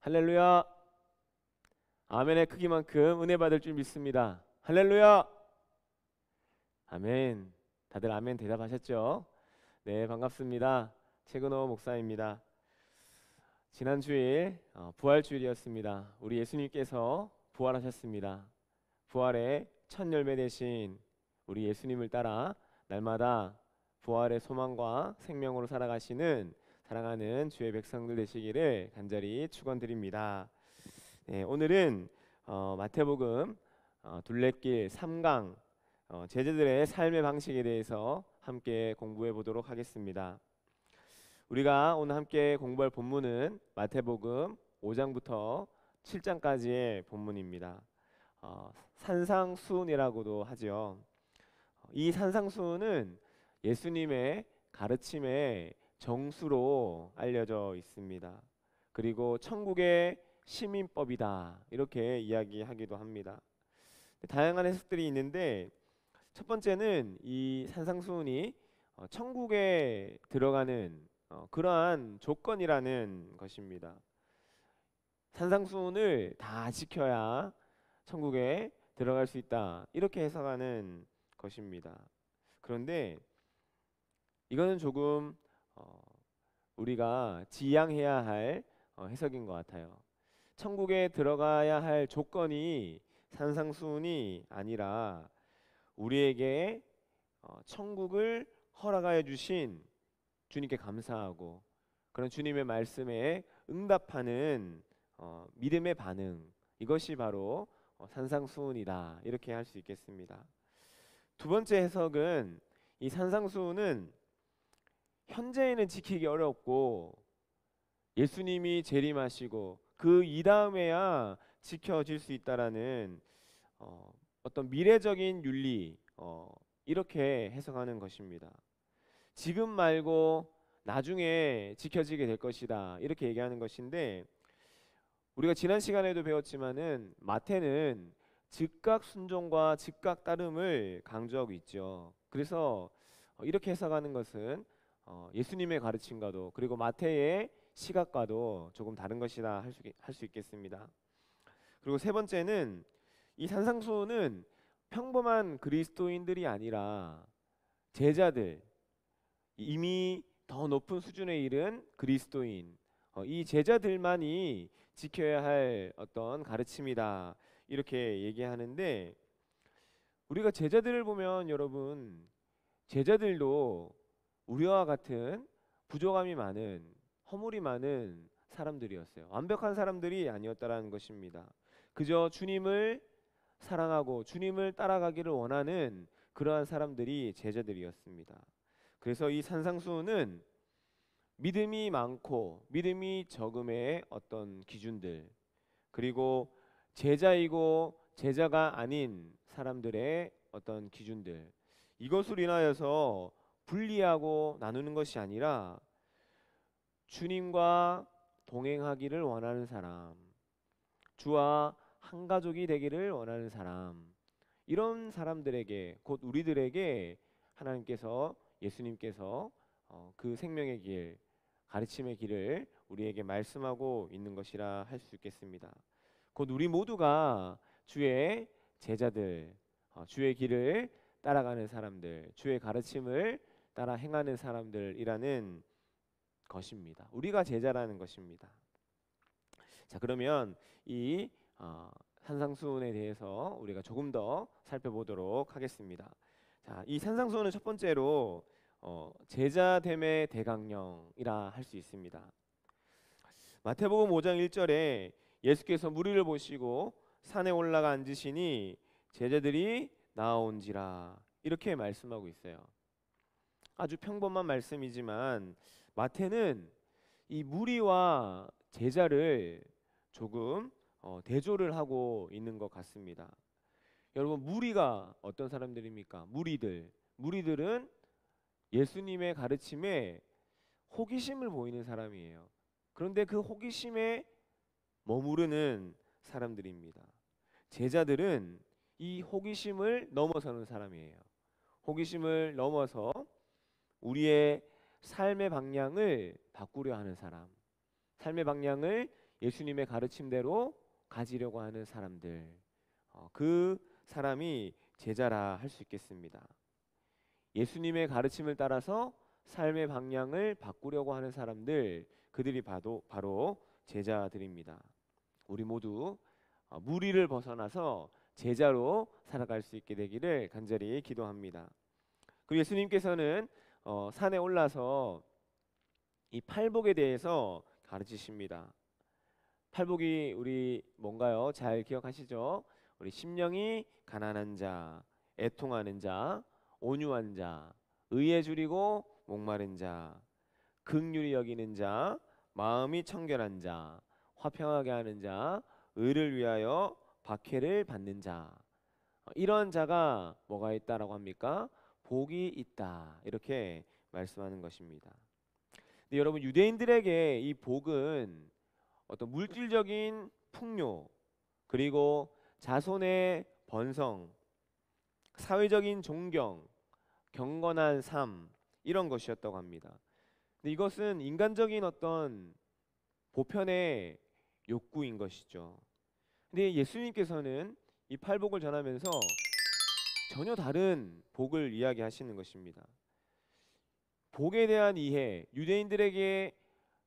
할렐루야. 아멘의 크기만큼 은혜 받을 줄 믿습니다. 할렐루야. 아멘. 다들 아멘 대답하셨죠? 네, 반갑습니다. 최근호 목사입니다. 지난 주일 부활 주일이었습니다. 우리 예수님께서 부활하셨습니다. 부활의 첫 열매 되신 우리 예수님을 따라 날마다 부활의 소망과 생명으로 살아가시는 사랑하는 주의 백성들 되시기를 간절히 축원드립니다. 네, 오늘은 마태복음 둘레길 3강 제자들의 삶의 방식에 대해서 함께 공부해 보도록 하겠습니다. 우리가 오늘 함께 공부할 본문은 마태복음 5장부터 7장까지의 본문입니다. 산상수훈이라고도 하죠. 이 산상수훈은 예수님의 가르침의 정수로 알려져 있습니다. 그리고 천국의 시민법이다 이렇게 이야기하기도 합니다. 다양한 해석들이 있는데 첫 번째는 이 산상수훈이 천국에 들어가는 그러한 조건이라는 것입니다. 산상수훈을 다 지켜야 천국에 들어갈 수 있다 이렇게 해석하는 것입니다. 그런데 이거는 조금 우리가 지양해야 할 해석인 것 같아요. 천국에 들어가야 할 조건이 산상수훈이 아니라 우리에게 천국을 허락하여 주신 주님께 감사하고 그런 주님의 말씀에 응답하는 믿음의 반응, 이것이 바로 산상수훈이다 이렇게 할 수 있겠습니다. 두 번째 해석은 이 산상수훈은 현재에는 지키기 어렵고 예수님이 재림하시고 그 이다음에야 지켜질 수 있다라는 어떤 미래적인 윤리 이렇게 해석하는 것입니다. 지금 말고 나중에 지켜지게 될 것이다 이렇게 얘기하는 것인데, 우리가 지난 시간에도 배웠지만은 마태는 즉각 순종과 즉각 따름을 강조하고 있죠. 그래서 이렇게 해석하는 것은 예수님의 가르침과도 그리고 마태의 시각과도 조금 다른 것이다 할 수 있겠습니다. 그리고 세 번째는 이 산상수훈은 평범한 그리스도인들이 아니라 제자들, 이미 더 높은 수준에 이른 그리스도인, 이 제자들만이 지켜야 할 어떤 가르침이다 이렇게 얘기하는데, 우리가 제자들을 보면 여러분, 제자들도 우리와 같은 부족함이 많은, 허물이 많은 사람들이었어요. 완벽한 사람들이 아니었다라는 것입니다. 그저 주님을 사랑하고 주님을 따라가기를 원하는 그러한 사람들이 제자들이었습니다. 그래서 이 산상수훈은 믿음이 많고 믿음이 적음의 어떤 기준들, 그리고 제자이고 제자가 아닌 사람들의 어떤 기준들, 이것으로 인하여서 분리하고 나누는 것이 아니라 주님과 동행하기를 원하는 사람, 주와 한 가족이 되기를 원하는 사람, 이런 사람들에게, 곧 우리들에게 하나님께서, 예수님께서 그 생명의 길, 가르침의 길을 우리에게 말씀하고 있는 것이라 할 수 있겠습니다. 곧 우리 모두가 주의 제자들, 주의 길을 따라가는 사람들, 주의 가르침을 따라 행하는 사람들이라는 것입니다. 우리가 제자라는 것입니다. 자, 그러면 이 산상수훈에 대해서 우리가 조금 더 살펴보도록 하겠습니다. 자, 이 산상수훈은 첫 번째로 제자됨의 대강령이라 할 수 있습니다. 마태복음 5장 1절에 예수께서 무리를 보시고 산에 올라가 앉으시니 제자들이 나아온지라 이렇게 말씀하고 있어요. 아주 평범한 말씀이지만 마태는 이 무리와 제자를 조금 대조를 하고 있는 것 같습니다. 여러분, 무리가 어떤 사람들입니까? 무리들은 예수님의 가르침에 호기심을 보이는 사람이에요. 그런데 그 호기심에 머무르는 사람들입니다. 제자들은 이 호기심을 넘어서는 사람이에요. 호기심을 넘어서 우리의 삶의 방향을 바꾸려 하는 사람, 삶의 방향을 예수님의 가르침대로 가지려고 하는 사람들, 그 사람이 제자라 할 수 있겠습니다. 예수님의 가르침을 따라서 삶의 방향을 바꾸려고 하는 사람들, 그들이 바로 제자들입니다. 우리 모두 무리를 벗어나서 제자로 살아갈 수 있게 되기를 간절히 기도합니다. 그리고 예수님께서는 산에 올라서 이 팔복에 대해서 가르치십니다. 팔복이 우리 뭔가요? 잘 기억하시죠? 우리 심령이 가난한 자, 애통하는 자, 온유한 자, 의에 줄이고 목마른 자, 긍휼히 여기는 자, 마음이 청결한 자, 화평하게 하는 자, 의를 위하여 박해를 받는 자, 이런 자가 뭐가 있다라고 합니까? 복이 있다, 이렇게 말씀하는 것입니다. 근데 여러분, 유대인들에게 이 복은 어떤 물질적인 풍요, 그리고 자손의 번성, 사회적인 존경, 경건한 삶, 이런 것이었다고 합니다. 근데 이것은 인간적인 어떤 보편의 욕구인 것이죠. 근데 예수님께서는 이 팔복을 전하면서 전혀 다른 복을 이야기하시는 것입니다. 복에 대한 이해, 유대인들에게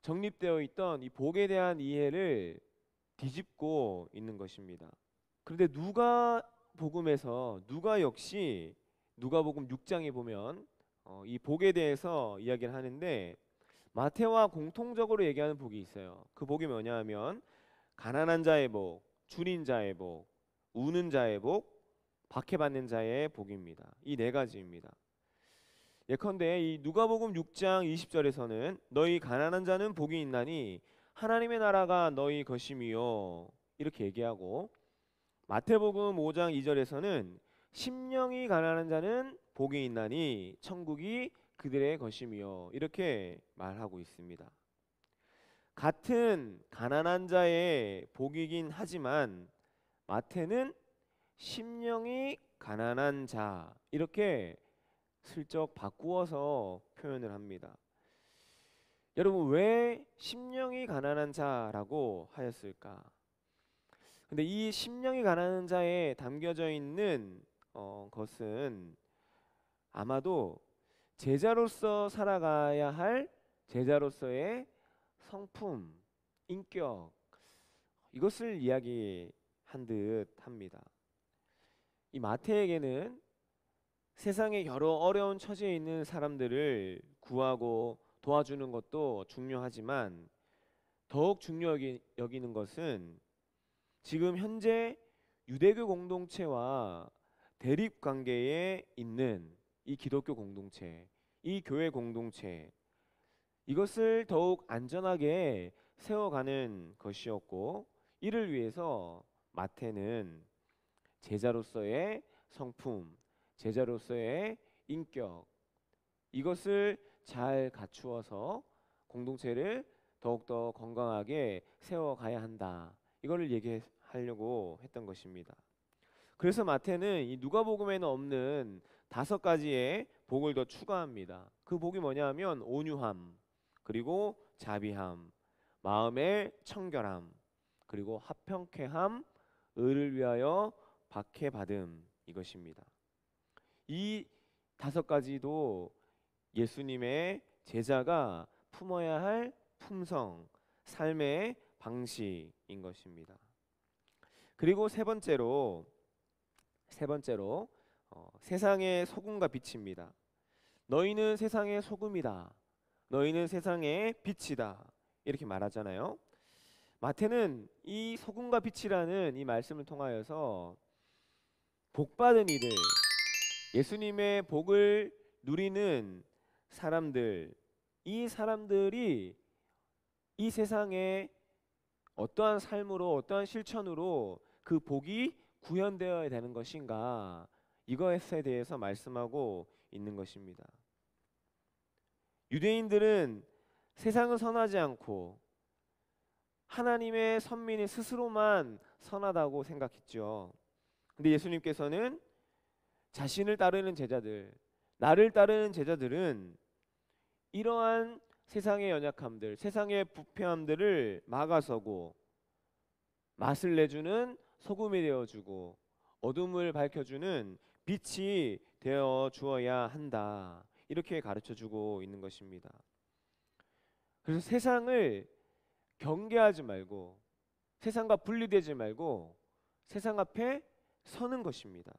정립되어 있던 이 복에 대한 이해를 뒤집고 있는 것입니다. 그런데 누가복음에서 누가 역시 누가복음 6장에 보면 이 복에 대해서 이야기를 하는데, 마태와 공통적으로 얘기하는 복이 있어요. 그 복이 뭐냐 하면 가난한 자의 복, 줄인 자의 복, 우는 자의 복, 박해받는 자의 복입니다. 이 네 가지입니다. 예컨대 이 누가복음 6장 20절에서는 너희 가난한 자는 복이 있나니 하나님의 나라가 너희 것임이요, 이렇게 얘기하고, 마태복음 5장 2절에서는 심령이 가난한 자는 복이 있나니 천국이 그들의 것임이요, 이렇게 말하고 있습니다. 같은 가난한 자의 복이긴 하지만 마태는 심령이 가난한 자, 이렇게 슬쩍 바꾸어서 표현을 합니다. 여러분, 왜 심령이 가난한 자라고 하였을까? 근데 이 심령이 가난한 자에 담겨져 있는 것은 아마도 제자로서 살아가야 할 제자로서의 성품, 인격, 이것을 이야기한 듯 합니다. 이 마태에게는 세상의 여러 어려운 처지에 있는 사람들을 구하고 도와주는 것도 중요하지만 더욱 중요하게 여기는 것은 지금 현재 유대교 공동체와 대립 관계에 있는 이 기독교 공동체, 이 교회 공동체, 이것을 더욱 안전하게 세워가는 것이었고, 이를 위해서 마태는 제자로서의 성품, 제자로서의 인격, 이것을 잘 갖추어서 공동체를 더욱더 건강하게 세워가야 한다, 이거를 얘기하려고 했던 것입니다. 그래서 마태는 이 누가복음에는 없는 5가지의 복을 더 추가합니다. 그 복이 뭐냐 하면 온유함, 그리고 자비함, 마음의 청결함, 그리고 화평케함, 의를 위하여 박해받음, 이것입니다. 이 5가지도 예수님의 제자가 품어야 할 품성, 삶의 방식인 것입니다. 그리고 세 번째로 세상의 소금과 빛입니다. 너희는 세상의 소금이다, 너희는 세상의 빛이다, 이렇게 말하잖아요. 마태는 이 소금과 빛이라는 이 말씀을 통하여서 복받은 이들, 예수님의 복을 누리는 사람들, 이 사람들이 이 세상에 어떠한 삶으로, 어떠한 실천으로 그 복이 구현되어야 되는 것인가, 이것에 대해서 말씀하고 있는 것입니다. 유대인들은 세상은 선하지 않고 하나님의 선민이 스스로만 선하다고 생각했죠. 근데 예수님께서는 자신을 따르는 제자들, 나를 따르는 제자들은 이러한 세상의 연약함들, 세상의 부패함들을 막아서고 맛을 내주는 소금이 되어주고 어둠을 밝혀주는 빛이 되어 주어야 한다. 이렇게 가르쳐주고 있는 것입니다. 그래서 세상을 경계하지 말고 세상과 분리되지 말고 세상 앞에 서는 것입니다.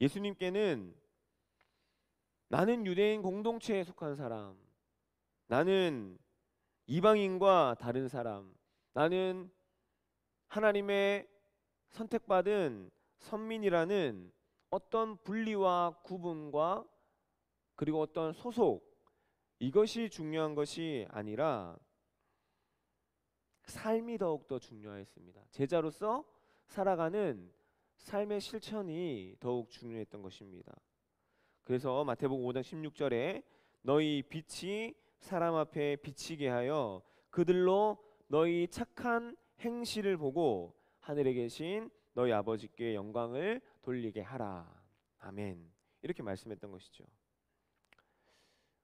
예수님께는 나는 유대인 공동체에 속한 사람, 나는 이방인과 다른 사람, 나는 하나님의 선택받은 선민이라는 어떤 분리와 구분과 그리고 어떤 소속, 이것이 중요한 것이 아니라 삶이 더욱더 중요했습니다. 제자로서 살아가는 삶의 실천이 더욱 중요했던 것입니다. 그래서 마태복음 5장 16절에 너희 빛이 사람 앞에 비치게 하여 그들로 너희 착한 행실을 보고 하늘에 계신 너희 아버지께 영광을 돌리게 하라. 아멘. 이렇게 말씀했던 것이죠.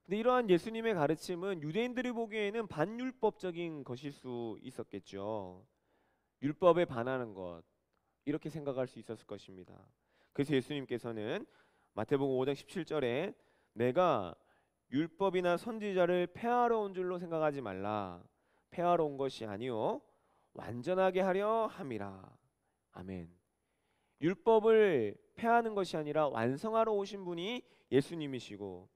근데 이러한 예수님의 가르침은 유대인들이 보기에는 반율법적인 것일 수 있었겠죠. 율법에 반하는 것, 이렇게 생각할 수 있었을 것입니다. 그래서 예수님께서는 마태복음 5장 17절에 내가 율법이나 선지자를 폐하러 온 줄로 생각하지 말라. 폐하러 온 것이 아니요 완전하게 하려 함이라. 아멘. 율법을 폐하는 것이 아니라 완성하러 오신 분이 예수님이시고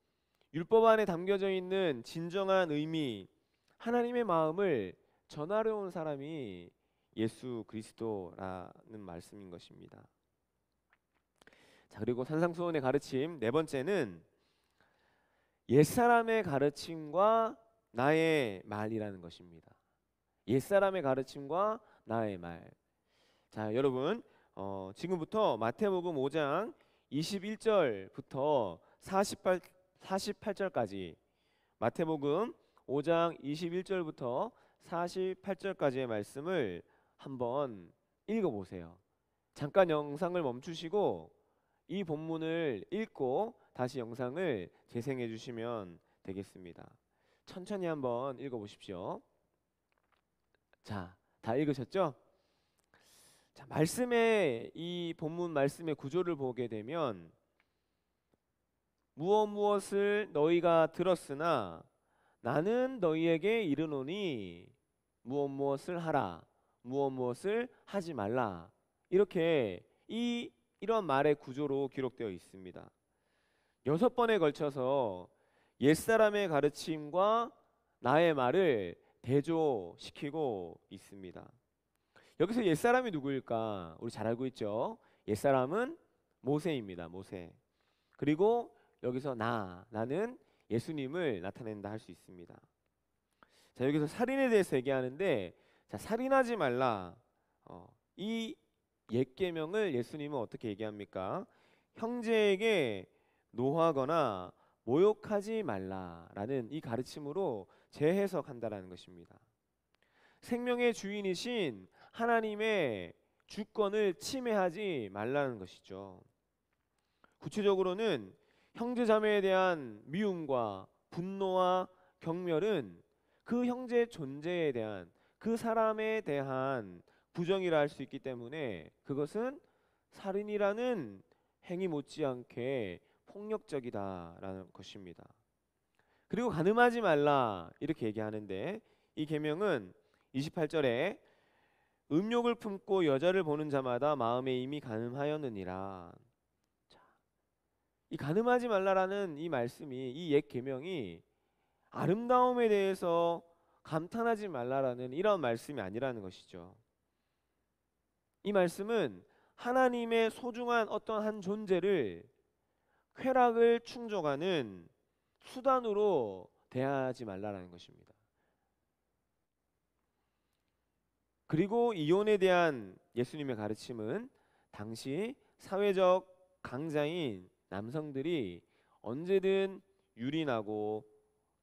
율법 안에 담겨져 있는 진정한 의미, 하나님의 마음을 전하려 온 사람이 예수 그리스도라는 말씀인 것입니다. 자, 그리고 산상수훈의 가르침 네 번째는 옛사람의 가르침과 나의 말이라는 것입니다. 옛사람의 가르침과 나의 말. 자, 여러분 지금부터 마태복음 5장 21절부터 48절까지 마태복음 5장 21절부터 48절까지의 말씀을 한번 읽어보세요. 잠깐 영상을 멈추시고 이 본문을 읽고 다시 영상을 재생해 주시면 되겠습니다. 천천히 한번 읽어보십시오. 자, 다 읽으셨죠? 자, 이 본문 말씀의 구조를 보게 되면 무엇을 너희가 들었으나 나는 너희에게 이르노니 무엇을 하라 무엇을 하지 말라, 이렇게 이런 말의 구조로 기록되어 있습니다. 6번에 걸쳐서 옛사람의 가르침과 나의 말을 대조시키고 있습니다. 여기서 옛사람이 누구일까? 우리 잘 알고 있죠? 옛사람은 모세입니다. 모세. 그리고 여기서 나는 예수님을 나타낸다 할 수 있습니다. 자, 여기서 살인에 대해서 얘기하는데, 자, 살인하지 말라. 이 옛 계명을 예수님은 어떻게 얘기합니까? 형제에게 노하거나 모욕하지 말라라는 이 가르침으로 재해석한다라는 것입니다. 생명의 주인이신 하나님의 주권을 침해하지 말라는 것이죠. 구체적으로는 형제자매에 대한 미움과 분노와 경멸은 그 형제의 존재에 대한, 그 사람에 대한 부정이라 할 수 있기 때문에 그것은 살인이라는 행위 못지않게 폭력적이다라는 것입니다. 그리고 간음하지 말라 이렇게 얘기하는데, 이 계명은 28절에 음욕을 품고 여자를 보는 자마다 마음에 이미 간음하였느니라. 자, 이 간음하지 말라라는 이 말씀이, 이 옛 계명이 아름다움에 대해서 감탄하지 말라라는 이런 말씀이 아니라는 것이죠. 이 말씀은 하나님의 소중한 어떤 한 존재를 쾌락을 충족하는 수단으로 대하지 말라라는 것입니다. 그리고 이혼에 대한 예수님의 가르침은 당시 사회적 강자인 남성들이 언제든 유린하고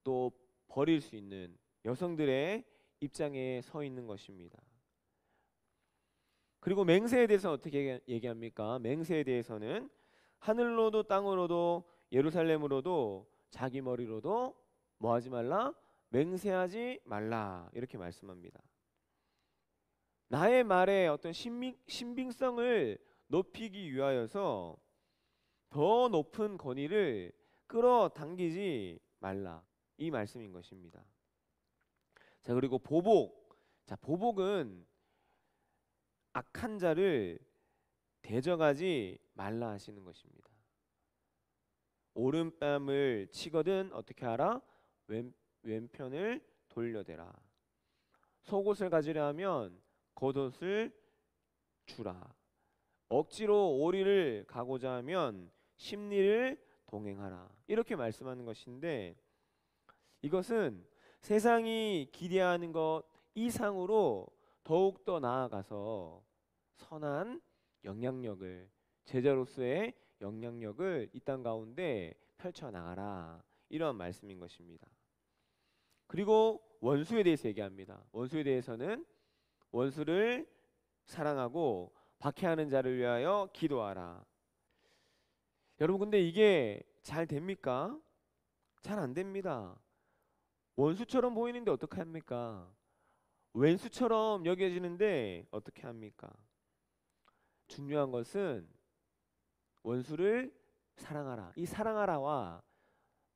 또 버릴 수 있는 여성들의 입장에 서 있는 것입니다. 그리고 맹세에 대해서 어떻게 얘기합니까? 맹세에 대해서는 하늘로도 땅으로도 예루살렘으로도 자기 머리로도 뭐 하지 말라? 맹세하지 말라, 이렇게 말씀합니다. 나의 말의 어떤 신빙성을 높이기 위하여서 더 높은 권위를 끌어당기지 말라, 이 말씀인 것입니다. 자, 그리고 보복. 자, 보복은 악한 자를 대적하지 말라 하시는 것입니다. 오른뺨을 치거든 어떻게 하라? 왼편을 돌려대라. 속옷을 가지려 하면 겉옷을 주라. 억지로 오리를 가고자 하면 십리를 동행하라. 이렇게 말씀하는 것인데, 이것은 세상이 기대하는 것 이상으로 더욱더 나아가서 선한 영향력을, 제자로서의 영향력을 이 땅 가운데 펼쳐나가라, 이런 말씀인 것입니다. 그리고 원수에 대해서 얘기합니다. 원수에 대해서는 원수를 사랑하고 박해하는 자를 위하여 기도하라. 여러분, 근데 이게 잘 됩니까? 잘 안 됩니다. 원수처럼 보이는데 어떻게 합니까? 왼수처럼 여겨지는데 어떻게 합니까? 중요한 것은 원수를 사랑하라. 이 사랑하라와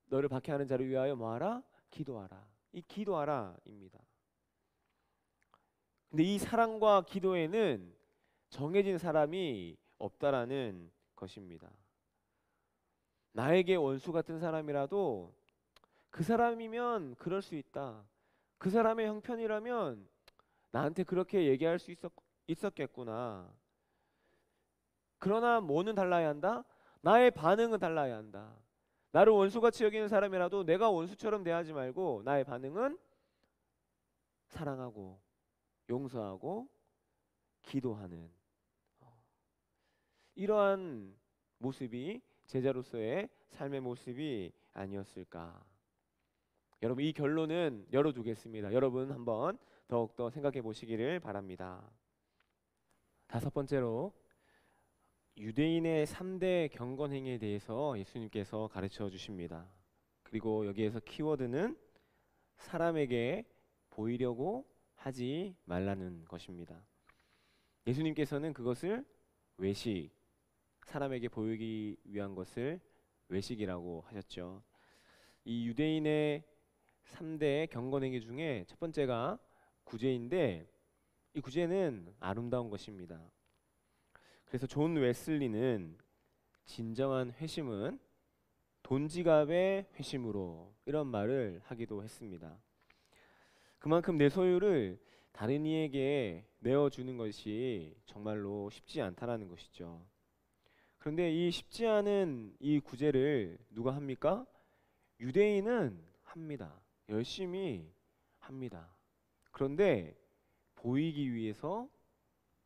너를 박해하는 자를 위하여 뭐하라? 기도하라. 이 기도하라입니다. 근데 이 사랑과 기도에는 정해진 사람이 없다라는 것입니다. 나에게 원수 같은 사람이라도 그 사람이면 그럴 수 있다. 그 사람의 형편이라면 나한테 그렇게 얘기할 수 있었겠구나. 그러나 뭐는 달라야 한다? 나의 반응은 달라야 한다. 나를 원수같이 여기는 사람이라도 내가 원수처럼 대하지 말고 나의 반응은 사랑하고 용서하고 기도하는, 이러한 모습이 제자로서의 삶의 모습이 아니었을까. 여러분, 이 결론은 열어두겠습니다. 여러분 한번 더욱더 생각해 보시기를 바랍니다. 다섯 번째로, 유대인의 3대 경건행위에 대해서 예수님께서 가르쳐 주십니다. 그리고 여기에서 키워드는 사람에게 보이려고 하지 말라는 것입니다. 예수님께서는 그것을 외식, 사람에게 보이기 위한 것을 외식이라고 하셨죠. 이 유대인의 3대 경건행위 중에 첫 번째가 구제인데, 이 구제는 아름다운 것입니다. 그래서 존 웨슬리는 진정한 회심은 돈지갑의 회심으로, 이런 말을 하기도 했습니다. 그만큼 내 소유를 다른 이에게 내어주는 것이 정말로 쉽지 않다라는 것이죠. 그런데 이 쉽지 않은 이 구제를 누가 합니까? 유대인은 합니다. 열심히 합니다. 그런데 보이기 위해서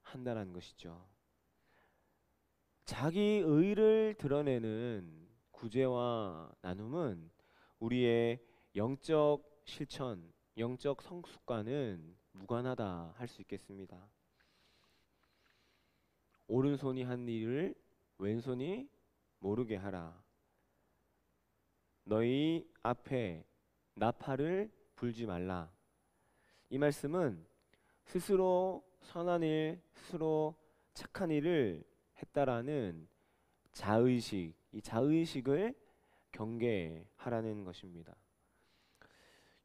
한다는 것이죠. 자기 의를 드러내는 구제와 나눔은 우리의 영적 실천, 영적 성숙과는 무관하다 할 수 있겠습니다. 오른손이 한 일을 왼손이 모르게 하라. 너희 앞에 나팔을 불지 말라. 이 말씀은 스스로 선한 일, 스스로 착한 일을 했다라는 자의식, 이 자의식을 경계하라는 것입니다.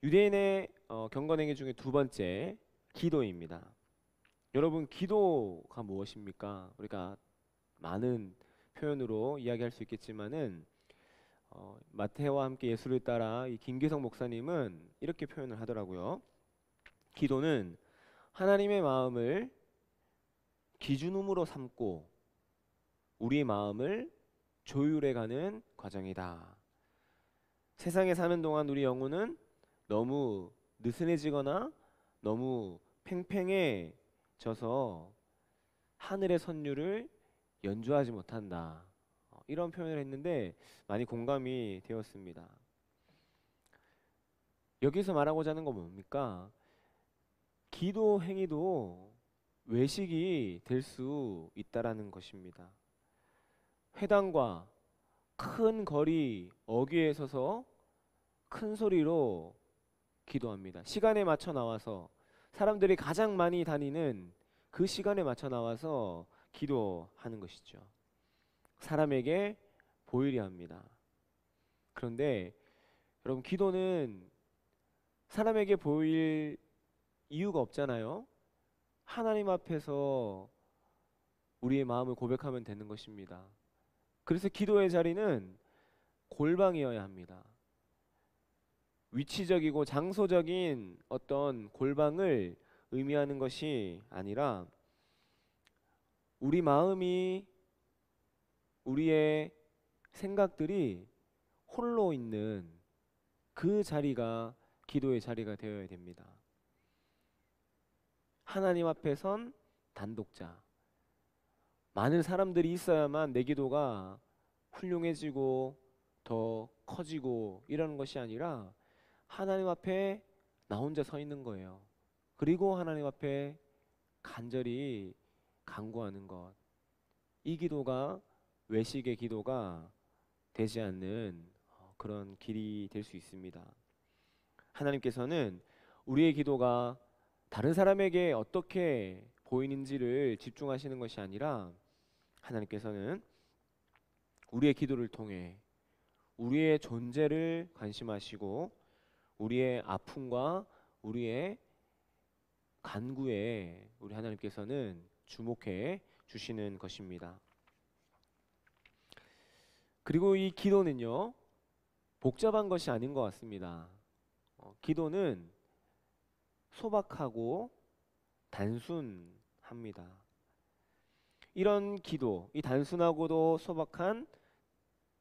유대인의 경건행위 중에 두 번째, 기도입니다. 여러분, 기도가 무엇입니까? 우리가 많은 표현으로 이야기할 수 있겠지만은 마태와 함께 예수를 따라 이 김기성 목사님은 이렇게 표현을 하더라고요. 기도는 하나님의 마음을 기준음으로 삼고 우리 마음을 조율해가는 과정이다. 세상에 사는 동안 우리 영혼은 너무 느슨해지거나 너무 팽팽해져서 하늘의 선율을 연주하지 못한다. 이런 표현을 했는데 많이 공감이 되었습니다. 여기서 말하고자 하는 건 뭡니까? 기도 행위도 외식이 될 수 있다라는 것입니다. 회당과 큰 거리 어귀에 서서 큰 소리로 기도합니다. 시간에 맞춰 나와서 사람들이 가장 많이 다니는 그 시간에 맞춰 나와서 기도하는 것이죠. 사람에게 보이려 합니다. 그런데 여러분, 기도는 사람에게 보일 이유가 없잖아요. 하나님 앞에서 우리의 마음을 고백하면 되는 것입니다. 그래서 기도의 자리는 골방이어야 합니다. 위치적이고 장소적인 어떤 골방을 의미하는 것이 아니라 우리 마음이, 우리의 생각들이 홀로 있는 그 자리가 기도의 자리가 되어야 됩니다. 하나님 앞에 선 단독자. 많은 사람들이 있어야만 내 기도가 훌륭해지고 더 커지고 이러는 것이 아니라 하나님 앞에 나 혼자 서 있는 거예요. 그리고 하나님 앞에 간절히 간구하는 것. 이 기도가 외식의 기도가 되지 않는 그런 길이 될 수 있습니다. 하나님께서는 우리의 기도가 다른 사람에게 어떻게 보이는지를 집중하시는 것이 아니라 하나님께서는 우리의 기도를 통해 우리의 존재를 관심하시고 우리의 아픔과 우리의 간구에 우리 하나님께서는 주목해 주시는 것입니다. 그리고 이 기도는요, 복잡한 것이 아닌 것 같습니다. 기도는 소박하고 단순합니다. 이런 기도, 이 단순하고도 소박한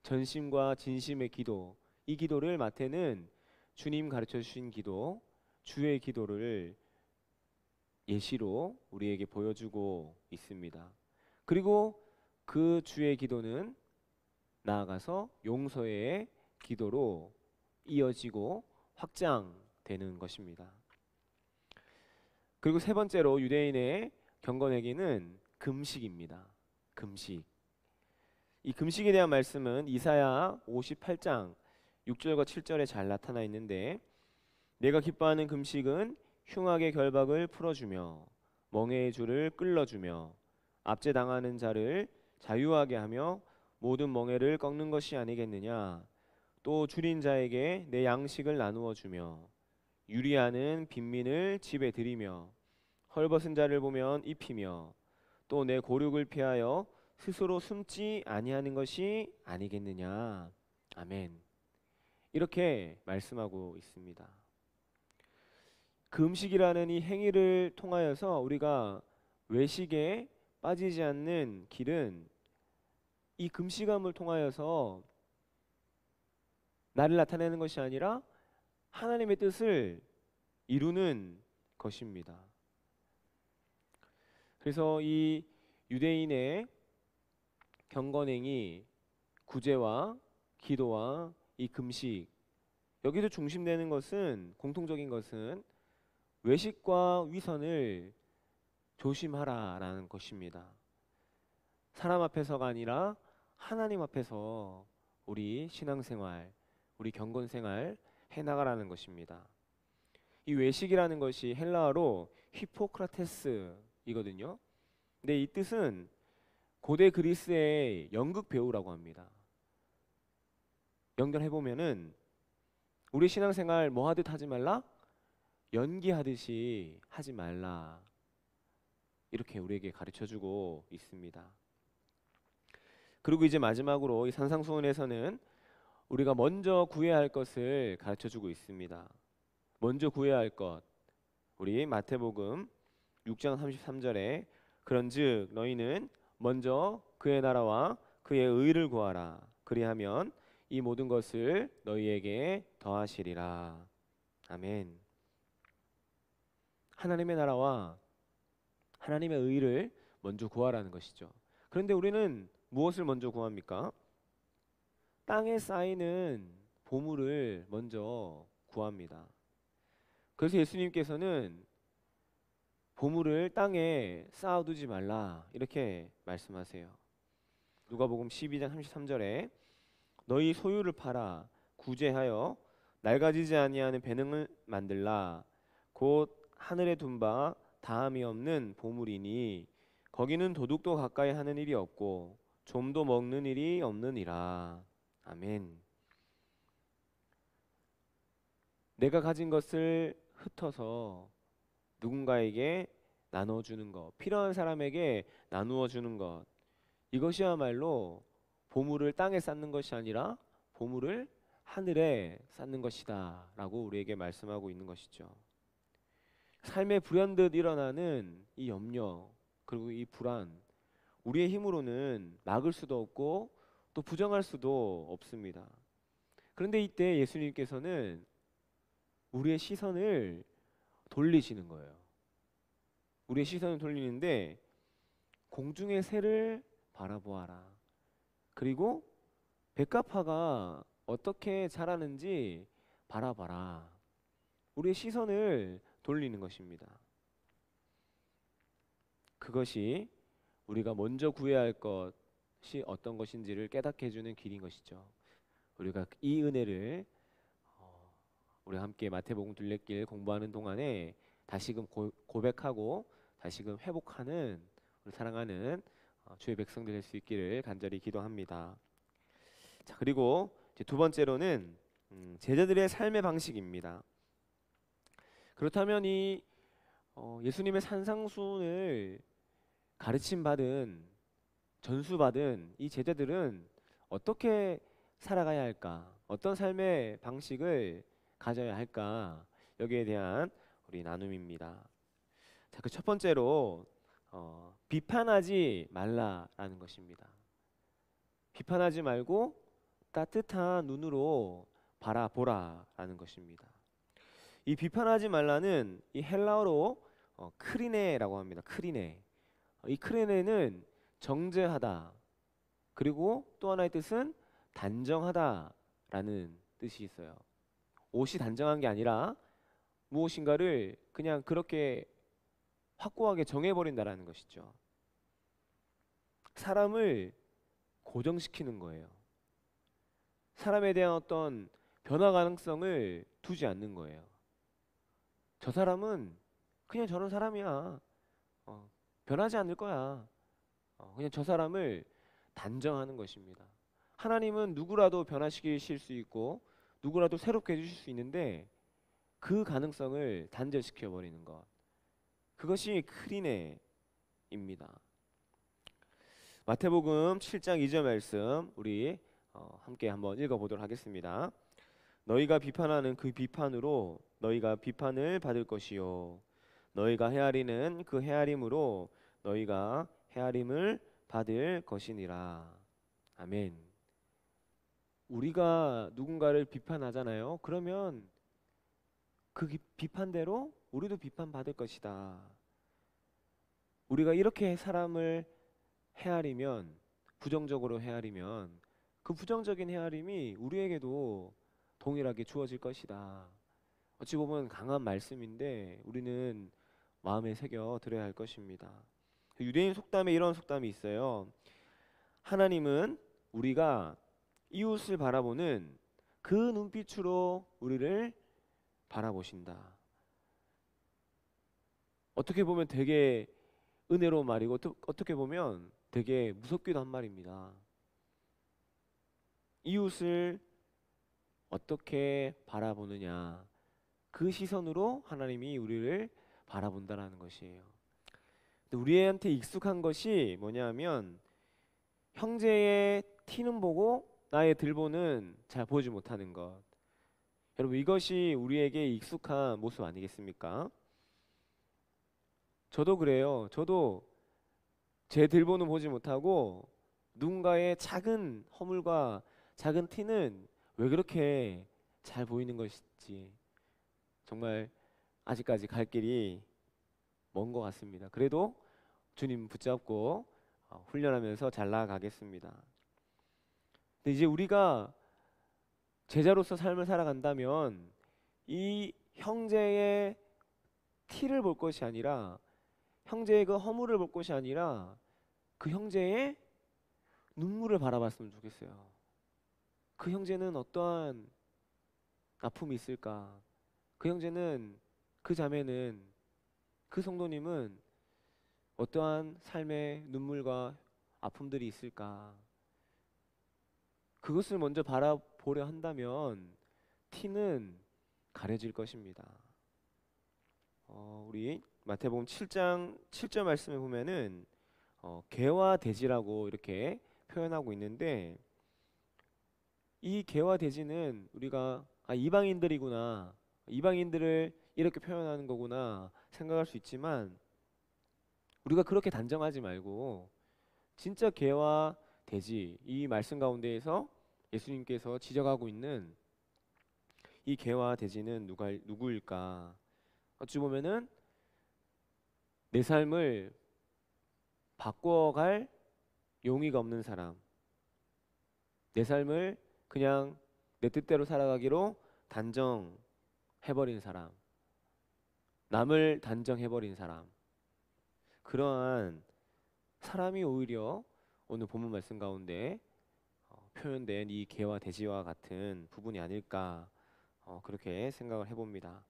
전심과 진심의 기도, 이 기도를 마태는 주님 가르쳐 주신 기도, 주의 기도를 예시로 우리에게 보여주고 있습니다. 그리고 그 주의 기도는 나아가서 용서의 기도로 이어지고 확장되는 것입니다. 그리고 세 번째로 유대인의 경건회개는 금식입니다. 금식. 이 금식에 대한 말씀은 이사야 58장 6절과 7절에 잘 나타나 있는데, 내가 기뻐하는 금식은 흉악의 결박을 풀어주며 멍에의 줄을 끌어주며 압제당하는 자를 자유하게 하며 모든 멍에를 꺾는 것이 아니겠느냐. 또 줄인 자에게 내 양식을 나누어 주며 유리하는 빈민을 집에 들이며 헐벗은 자를 보면 입히며 또 내 고륙을 피하여 스스로 숨지 아니하는 것이 아니겠느냐. 아멘. 이렇게 말씀하고 있습니다. 금식이라는 이 행위를 통하여서 우리가 외식에 빠지지 않는 길은 이 금식함을 통하여서 나를 나타내는 것이 아니라 하나님의 뜻을 이루는 것입니다. 그래서 이 유대인의 경건행위, 구제와 기도와 이 금식, 여기서 중심되는 것은, 공통적인 것은 외식과 위선을 조심하라라는 것입니다. 사람 앞에서가 아니라 하나님 앞에서 우리 신앙생활, 우리 경건생활 해나가라는 것입니다. 이 외식이라는 것이 헬라어로 히포크라테스이거든요. 근데 이 뜻은 고대 그리스의 연극 배우라고 합니다. 연결해보면은 우리 신앙생활 뭐 하듯 하지 말라? 연기하듯이 하지 말라. 이렇게 우리에게 가르쳐주고 있습니다. 그리고 이제 마지막으로 이 산상수훈에서는 우리가 먼저 구해야 할 것을 가르쳐주고 있습니다. 먼저 구해야 할 것, 우리 마태복음 6장 33절에 그런즉 너희는 먼저 그의 나라와 그의 의를 구하라. 그리하면 이 모든 것을 너희에게 더하시리라. 아멘. 하나님의 나라와 하나님의 의를 먼저 구하라는 것이죠. 그런데 우리는 무엇을 먼저 구합니까? 땅에 쌓이는 보물을 먼저 구합니다. 그래서 예수님께서는 보물을 땅에 쌓아두지 말라 이렇게 말씀하세요. 누가복음 12장 33절에 너희 소유를 팔아 구제하여 낡아지지 아니하는 배능을 만들라. 곧 하늘에 둔 바 다함이 없는 보물이니 거기는 도둑도 가까이 하는 일이 없고 좀도 먹는 일이 없느니라. 아멘. 내가 가진 것을 흩어서 누군가에게 나눠주는 것, 필요한 사람에게 나누어 주는 것, 이것이야말로 보물을 땅에 쌓는 것이 아니라 보물을 하늘에 쌓는 것이다 라고 우리에게 말씀하고 있는 것이죠. 삶의 불현듯 일어나는 이 염려 그리고 이 불안, 우리의 힘으로는 막을 수도 없고 또 부정할 수도 없습니다. 그런데 이때 예수님께서는 우리의 시선을 돌리시는 거예요. 우리의 시선을 돌리는데 공중의 새를 바라보아라. 그리고 백합화가 어떻게 자라는지 바라봐라. 우리의 시선을 돌리는 것입니다. 그것이 우리가 먼저 구해야 할 것이 어떤 것인지를 깨닫게 해주는 길인 것이죠. 우리가 이 은혜를 우리 함께 마태복음 둘레길 공부하는 동안에 다시금 고백하고 다시금 회복하는 우리 사랑하는 주의 백성들 될 수 있기를 간절히 기도합니다. 자, 그리고 이제 두 번째로는 제자들의 삶의 방식입니다. 그렇다면 이 예수님의 산상수훈을 가르침 받은 전수받은 이 제자들은 어떻게 살아가야 할까? 어떤 삶의 방식을 가져야 할까? 여기에 대한 우리 나눔입니다. 자, 그 첫 번째로 비판하지 말라라는 것입니다. 비판하지 말고 따뜻한 눈으로 바라보라라는 것입니다. 이 비판하지 말라는 이 헬라어로 크리네라고 합니다. 크리네. 이 크리네는 정죄하다. 그리고 또 하나의 뜻은 단정하다라는 뜻이 있어요. 옷이 단정한 게 아니라 무엇인가를 그냥 그렇게 확고하게 정해버린다라는 것이죠. 사람을 고정시키는 거예요. 사람에 대한 어떤 변화 가능성을 두지 않는 거예요. 저 사람은 그냥 저런 사람이야. 변하지 않을 거야. 그냥 저 사람을 단정하는 것입니다. 하나님은 누구라도 변화시키실 수 있고 누구라도 새롭게 해주실 수 있는데 그 가능성을 단절시켜 버리는 것, 그것이 크리네입니다. 마태복음 7장 2절 말씀 우리 함께 한번 읽어보도록 하겠습니다. 너희가 비판하는 그 비판으로 너희가 비판을 받을 것이요 너희가 헤아리는 그 헤아림으로 너희가 헤아림을 받을 것이니라. 아멘. 우리가 누군가를 비판하잖아요. 그러면 그 비판대로 우리도 비판받을 것이다. 우리가 이렇게 사람을 헤아리면, 부정적으로 헤아리면 그 부정적인 헤아림이 우리에게도 동일하게 주어질 것이다. 어찌 보면 강한 말씀인데 우리는 마음에 새겨 들어야 할 것입니다. 유대인 속담에 이런 속담이 있어요. 하나님은 우리가 이웃을 바라보는 그 눈빛으로 우리를 바라보신다. 어떻게 보면 되게 은혜로운 말이고 어떻게 보면 되게 무섭기도 한 말입니다. 이웃을 어떻게 바라보느냐, 그 시선으로 하나님이 우리를 바라본다라는 것이에요. 근데 우리한테 익숙한 것이 뭐냐면 형제의 티는 보고 나의 들보는 잘 보지 못하는 것. 여러분, 이것이 우리에게 익숙한 모습 아니겠습니까? 저도 그래요. 저도 제 들보는 보지 못하고 누군가의 작은 허물과 작은 티는 왜 그렇게 잘 보이는 것인지 정말 아직까지 갈 길이 먼 것 같습니다. 그래도 주님 붙잡고 훈련하면서 잘 나아가겠습니다. 근데 이제 우리가 제자로서 삶을 살아간다면 이 형제의 티를 볼 것이 아니라, 형제의 그 허물을 볼 것이 아니라 그 형제의 눈물을 바라봤으면 좋겠어요. 그 형제는 어떠한 아픔이 있을까? 그 형제는, 그 자매는, 그 성도님은 어떠한 삶의 눈물과 아픔들이 있을까? 그것을 먼저 바라보려 한다면 티는 가려질 것입니다. 우리 마태복음 7장 7절 말씀에 보면은 개와 돼지라고 이렇게 표현하고 있는데, 이 개와 돼지는 우리가 이방인들이구나, 이방인들을 이렇게 표현하는 거구나 생각할 수 있지만, 우리가 그렇게 단정하지 말고 진짜 개와 돼지, 이 말씀 가운데에서 예수님께서 지적하고 있는 이 개와 돼지는 누구일까? 어찌 보면은 내 삶을 바꿔갈 용의가 없는 사람, 내 삶을 그냥 내 뜻대로 살아가기로 단정해버린 사람, 남을 단정해버린 사람, 그러한 사람이 오히려 오늘 본문 말씀 가운데 표현된 이 개와 돼지와 같은 부분이 아닐까, 그렇게 생각을 해봅니다.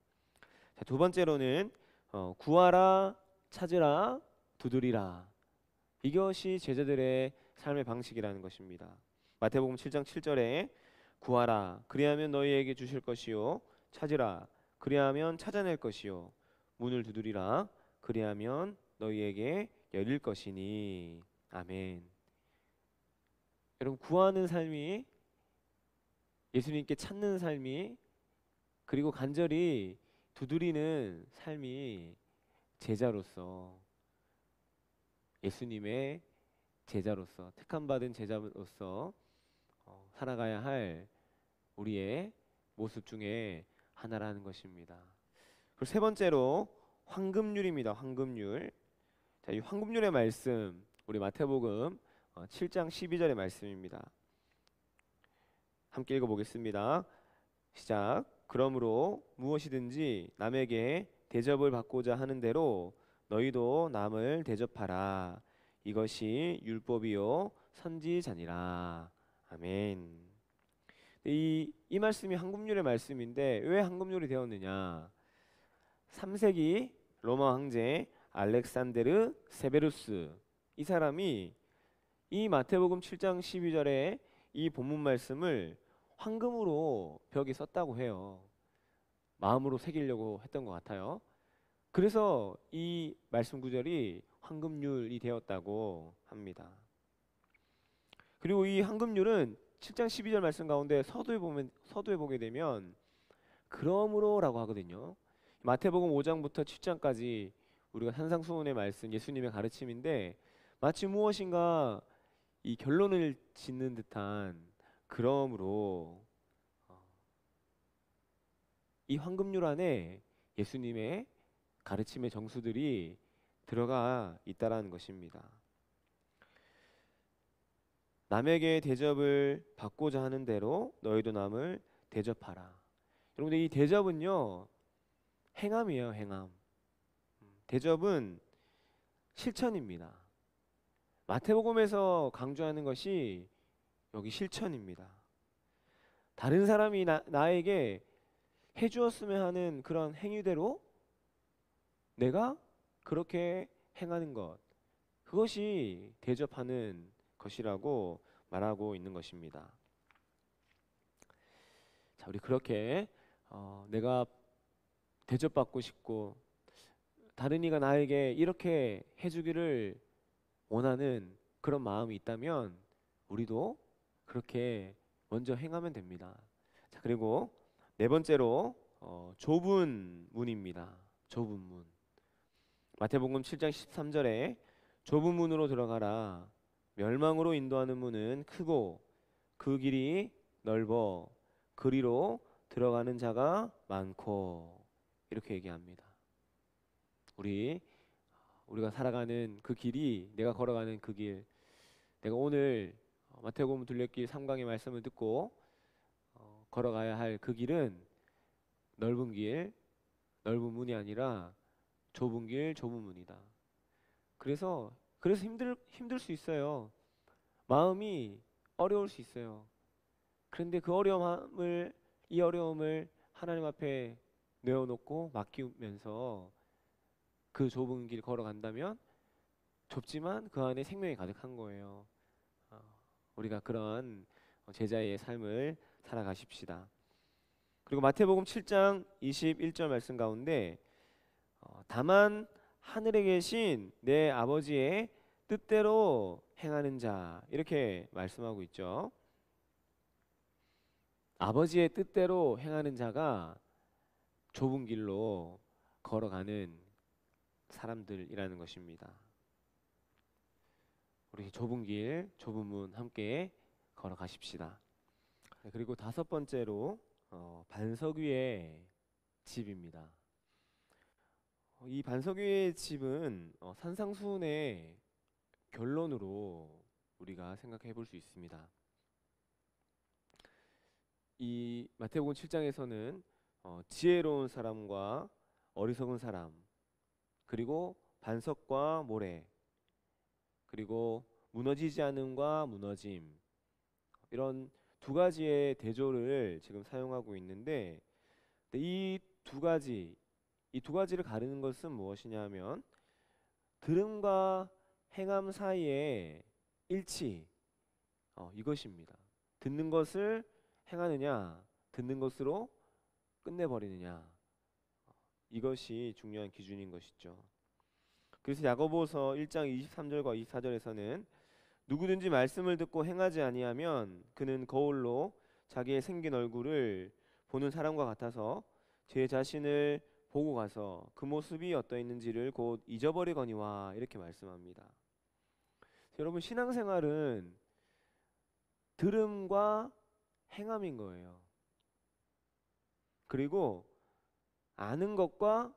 자, 두 번째로는 구하라, 찾으라, 두드리라. 이것이 제자들의 삶의 방식이라는 것입니다. 마태복음 7장 7절에 구하라, 그리하면 너희에게 주실 것이요, 찾으라, 그리하면 찾아낼 것이요, 문을 두드리라, 그리하면 너희에게 열릴 것이니. 아멘. 여러분, 구하는 삶이, 예수님께 찾는 삶이, 그리고 간절히 두드리는 삶이 제자로서, 예수님의 제자로서, 택함받은 제자로서 살아가야 할 우리의 모습 중에 하나라는 것입니다. 그리고 세 번째로 황금률입니다. 황금률. 자, 이 황금률의 말씀, 우리 마태복음 7장 12절의 말씀입니다. 함께 읽어보겠습니다. 시작. 그러므로 무엇이든지 남에게 대접을 받고자 하는 대로 너희도 남을 대접하라. 이것이 율법이요 선지자니라. 아멘. 이 말씀이 황금률의 말씀인데, 왜 황금률이 되었느냐? 3세기 로마 황제 알렉산데르 세베루스, 이 사람이 이 마태복음 7장 12절에 이 본문 말씀을 황금으로 벽에 썼다고 해요. 마음으로 새기려고 했던 것 같아요. 그래서 이 말씀 구절이 황금률이 되었다고 합니다. 그리고 이 황금률은 7장 12절 말씀 가운데 서두에 보게 되면 그러므로라고 하거든요. 마태복음 5장부터 7장까지 우리가 산상수훈의 말씀, 예수님의 가르침인데, 마치 무엇인가 이 결론을 짓는 듯한 그러므로, 이 황금률 안에 예수님의 가르침의 정수들이 들어가 있다라는 것입니다. 남에게 대접을 받고자 하는 대로 너희도 남을 대접하라. 여러분들, 이 대접은요, 행함이에요. 행함. 대접은 실천입니다. 마태복음에서 강조하는 것이 여기 실천입니다. 다른 사람이 나에게 해주었으면 하는 그런 행위대로 내가 그렇게 행하는 것, 그것이 대접하는 것이라고 말하고 있는 것입니다. 자, 우리 그렇게 내가 대접받고 싶고 다른 이가 나에게 이렇게 해주기를 원하는 그런 마음이 있다면 우리도 그렇게 먼저 행하면 됩니다. 자, 그리고 네 번째로 좁은 문입니다. 좁은 문. 마태복음 7장 13절에 좁은 문으로 들어가라. 멸망으로 인도하는 문은 크고 그 길이 넓어 그리로 들어가는 자가 많고, 이렇게 얘기합니다. 우리가 살아가는 그 길이, 내가 걸어가는 그 길, 내가 오늘 마태복음 둘레길 3강의 말씀을 듣고 걸어가야 할 그 길은 넓은 길, 넓은 문이 아니라 좁은 길, 좁은 문이다. 그래서 힘들 수 있어요. 마음이 어려울 수 있어요. 그런데 이 어려움을 하나님 앞에 내어놓고 맡기면서 그 좁은 길 걸어간다면 좁지만 그 안에 생명이 가득한 거예요. 어, 우리가 그런 제자의 삶을 살아가십시다. 그리고 마태복음 7장 21절 말씀 가운데 다만 하늘에 계신 내 아버지의 뜻대로 행하는 자, 이렇게 말씀하고 있죠. 아버지의 뜻대로 행하는 자가 좁은 길로 걸어가는 사람들이라는 것입니다. 우리 좁은 길, 좁은 문 함께 걸어가십시다. 그리고 다섯 번째로 반석 위의 집입니다. 이 반석 위의 집은 산상수훈의 결론으로 우리가 생각해 볼 수 있습니다. 이 마태복음 7장에서는 지혜로운 사람과 어리석은 사람, 그리고 반석과 모래, 그리고 무너지지 않음과 무너짐, 이런 두 가지의 대조를 지금 사용하고 있는데, 이 두 가지를 가르는 것은 무엇이냐 하면 들음과 행함 사이의 일치, 이것입니다. 듣는 것을 행하느냐, 듣는 것으로 끝내버리느냐, 이것이 중요한 기준인 것이죠. 그래서 야고보서 1장 23절과 24절에서는 누구든지 말씀을 듣고 행하지 아니하면 그는 거울로 자기의 생긴 얼굴을 보는 사람과 같아서 제 자신을 보고 가서 그 모습이 어떠했는지를 곧 잊어버리거니와, 이렇게 말씀합니다. 여러분, 신앙생활은 들음과 행함인 거예요. 그리고 아는 것과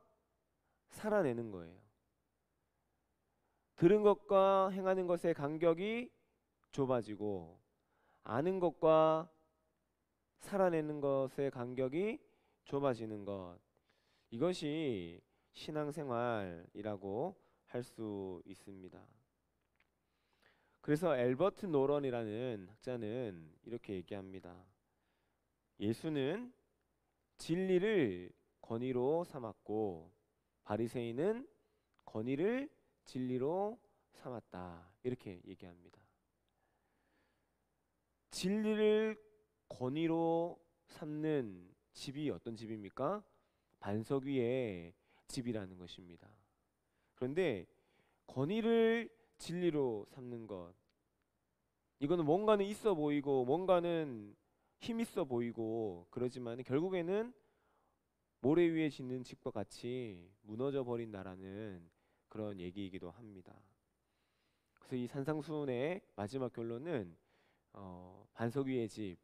살아내는 거예요. 들은 것과 행하는 것의 간격이 좁아지고 아는 것과 살아내는 것의 간격이 좁아지는 것, 이것이 신앙생활이라고 할 수 있습니다. 그래서 엘버트 노런이라는 학자는 이렇게 얘기합니다. 예수는 진리를 권위로 삼았고 바리새인은 권위를 진리로 삼았다, 이렇게 얘기합니다. 진리를 권위로 삼는 집이 어떤 집입니까? 반석 위의 집이라는 것입니다. 그런데 권위를 진리로 삼는 것, 이거는 뭔가는 있어 보이고 뭔가는 힘 있어 보이고 그러지만 결국에는 모래 위에 짓는 집과 같이 무너져 버린다라는 그런 얘기이기도 합니다. 그래서 이 산상수훈의 마지막 결론은 반석 위의 집,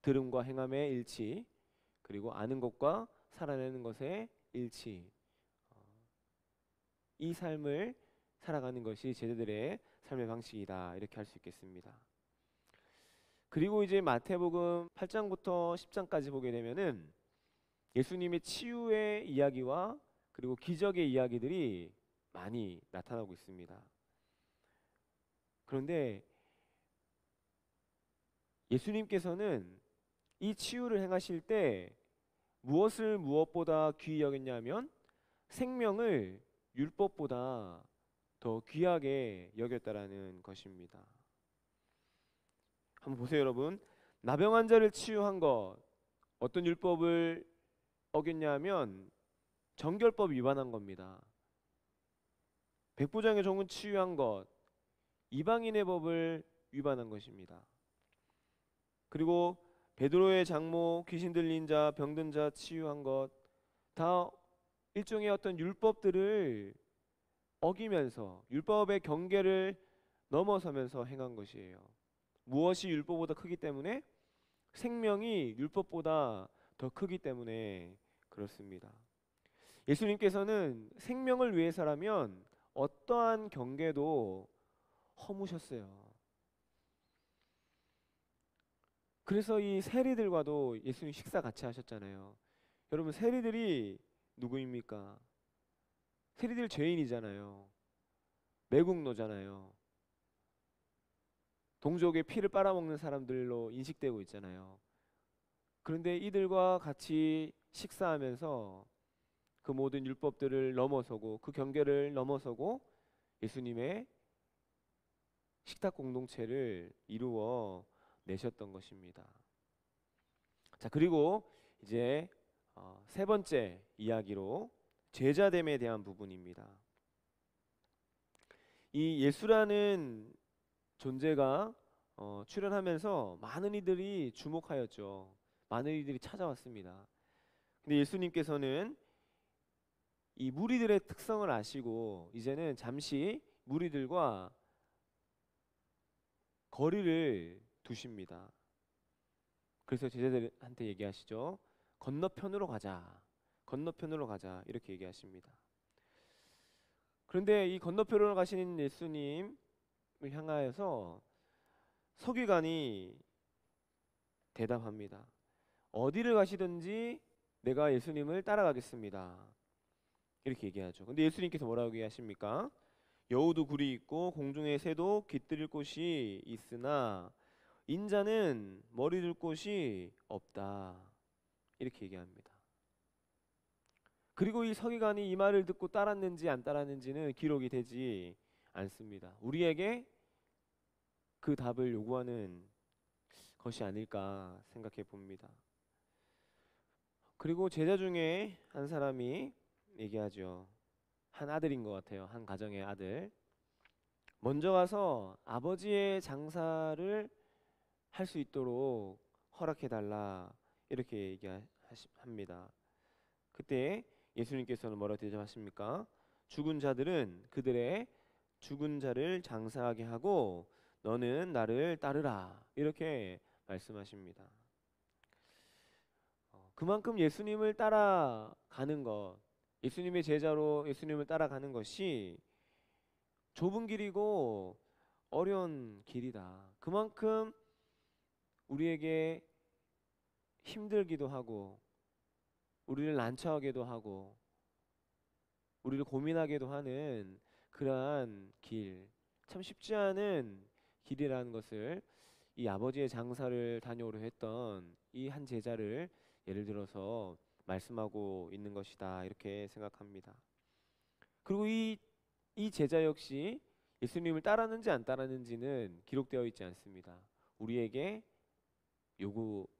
들음과 행함의 일치, 그리고 아는 것과 살아내는 것의 일치, 이 삶을 살아가는 것이 제자들의 삶의 방식이다, 이렇게 할 수 있겠습니다. 그리고 이제 마태복음 8장부터 10장까지 보게 되면은 예수님의 치유의 이야기와 그리고 기적의 이야기들이 많이 나타나고 있습니다. 그런데 예수님께서는 이 치유를 행하실 때 무엇을 무엇보다 귀히 여겼냐면 생명을 율법보다 더 귀하게 여겼다라는 것입니다. 한번 보세요, 여러분. 나병 환자를 치유한 것, 어떤 율법을 어겼냐면 정결법 위반한 겁니다. 백부장의 종은 치유한 것, 이방인의 법을 위반한 것입니다. 그리고 베드로의 장모, 귀신 들린 자, 병든 자 치유한 것, 다 일종의 어떤 율법들을 어기면서 율법의 경계를 넘어서면서 행한 것이에요. 무엇이 율법보다 크기 때문에? 생명이 율법보다 더 크기 때문에 그렇습니다. 예수님께서는 생명을 위해서라면 어떠한 경계도 허무셨어요. 그래서 이 세리들과도 예수님 식사 같이 하셨잖아요. 여러분, 세리들이 누구입니까? 세리들 죄인이잖아요. 매국노잖아요. 동족의 피를 빨아먹는 사람들로 인식되고 있잖아요. 그런데 이들과 같이 식사하면서 그 모든 율법들을 넘어서고 그 경계를 넘어서고 예수님의 식탁 공동체를 이루어 내셨던 것입니다. 자, 그리고 이제 세 번째 이야기로 제자됨에 대한 부분입니다. 이 예수라는 존재가 출현하면서 많은 이들이 주목하였죠. 많은 이들이 찾아왔습니다. 근데 예수님께서는 이 무리들의 특성을 아시고 이제는 잠시 무리들과 거리를 두십니다. 그래서 제자들한테 얘기하시죠. 건너편으로 가자. 건너편으로 가자. 이렇게 얘기하십니다. 그런데 이 건너편으로 가시는 예수님을 향하여서 서기관이 대답합니다. 어디를 가시든지 내가 예수님을 따라가겠습니다. 이렇게 얘기하죠. 근데 예수님께서 뭐라고 얘기하십니까? 여우도 굴이 있고 공중의 새도 깃들일 곳이 있으나 인자는 머리 둘 곳이 없다. 이렇게 얘기합니다. 그리고 이 서기관이 이 말을 듣고 따랐는지 안 따랐는지는 기록이 되지 않습니다. 우리에게 그 답을 요구하는 것이 아닐까 생각해 봅니다. 그리고 제자 중에 한 사람이 얘기하죠. 한 아들인 것 같아요. 한 가정의 아들. 먼저 가서 아버지의 장사를 할 수 있도록 허락해 달라. 이렇게 얘기합니다. 그때 예수님께서는 뭐라고 대답하십니까? 죽은 자들은 그들의 죽은 자를 장사하게 하고 너는 나를 따르라. 이렇게 말씀하십니다. 그만큼 예수님을 따라가는 것, 예수님의 제자로 예수님을 따라가는 것이 좁은 길이고 어려운 길이다. 그만큼 우리에게 힘들기도 하고 우리를 난처하게도 하고 우리를 고민하게도 하는 그러한 길, 참 쉽지 않은 길이라는 것을 이 아버지의 장사를 다녀오려 했던 이 한 제자를 예를 들어서 말씀하고 있는 것이다. 이렇게 생각합니다. 그리고 이 제자 역시 예수님을 따랐는지 안 따랐는지는 기록되어 있지 않습니다. 우리에게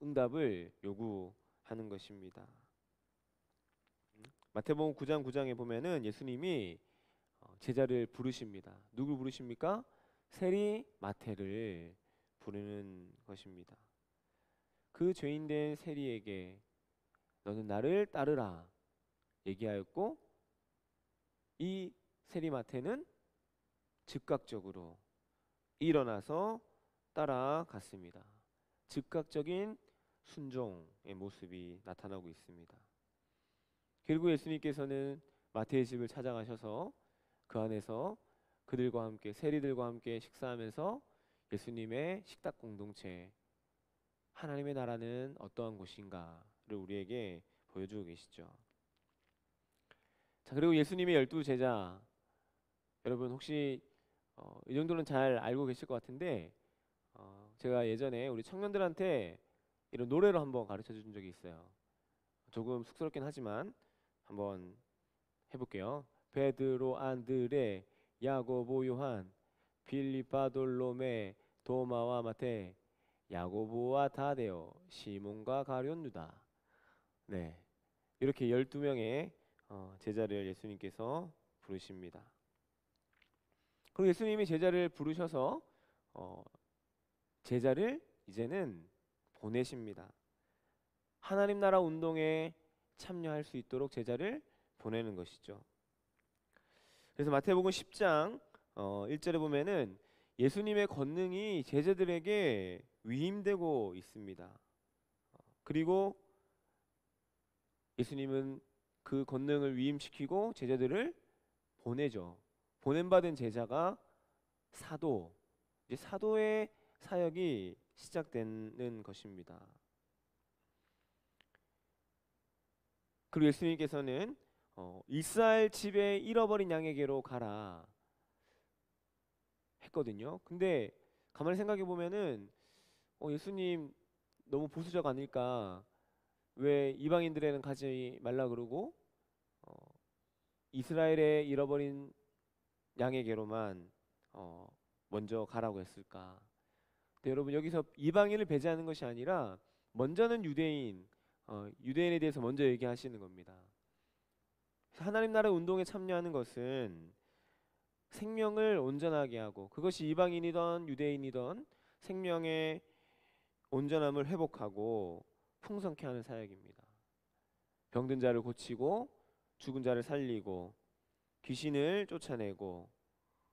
응답을 요구하는 것입니다. 마태복음 9장 9장에 보면은 예수님이 제자를 부르십니다. 누굴 부르십니까? 세리 마태를 부르는 것입니다. 그 죄인된 세리에게 너는 나를 따르라 얘기하였고 이 세리 마태는 즉각적으로 일어나서 따라갔습니다. 즉각적인 순종의 모습이 나타나고 있습니다. 그리고 예수님께서는 마태의 집을 찾아가셔서 그 안에서 그들과 함께 세리들과 함께 식사하면서 예수님의 식탁 공동체, 하나님의 나라는 어떠한 곳인가를 우리에게 보여주고 계시죠. 자, 그리고 예수님의 12 제자, 여러분 혹시 이 정도는 잘 알고 계실 것 같은데 제가 예전에 우리 청년들한테 이런 노래로 한번 가르쳐 준 적이 있어요. 조금 쑥스럽긴 하지만 한번 해볼게요. 베드로, 안드레, 야고보, 요한, 빌립, 바돌로메, 도마와 마테, 야고보와 다데오, 시몬과 가룟, 유다. 네, 이렇게 12명의 제자를 예수님께서 부르십니다. 그리고 예수님이 제자를 부르셔서 제자를 이제는 보내십니다. 하나님 나라 운동에 참여할 수 있도록 제자를 보내는 것이죠. 그래서 마태복음 10장 1절에 보면은 예수님의 권능이 제자들에게 위임되고 있습니다. 그리고 예수님은 그 권능을 위임시키고 제자들을 보내죠. 보냄받은 제자가 사도, 이제 사도의 사역이 시작되는 것입니다. 그리고 예수님께서는 이스라엘 집에 잃어버린 양에게로 가라 했거든요. 근데 가만히 생각해 보면은 예수님 너무 보수적 아닐까? 왜 이방인들에는 가지 말라 그러고 이스라엘의 잃어버린 양에게로만 먼저 가라고 했을까? 근데 여러분 여기서 이방인을 배제하는 것이 아니라 먼저는 유대인에 대해서 먼저 얘기하시는 겁니다. 하나님 나라 운동에 참여하는 것은 생명을 온전하게 하고, 그것이 이방인이든 유대인이든 생명의 온전함을 회복하고 풍성케 하는 사역입니다. 병든 자를 고치고 죽은 자를 살리고 귀신을 쫓아내고,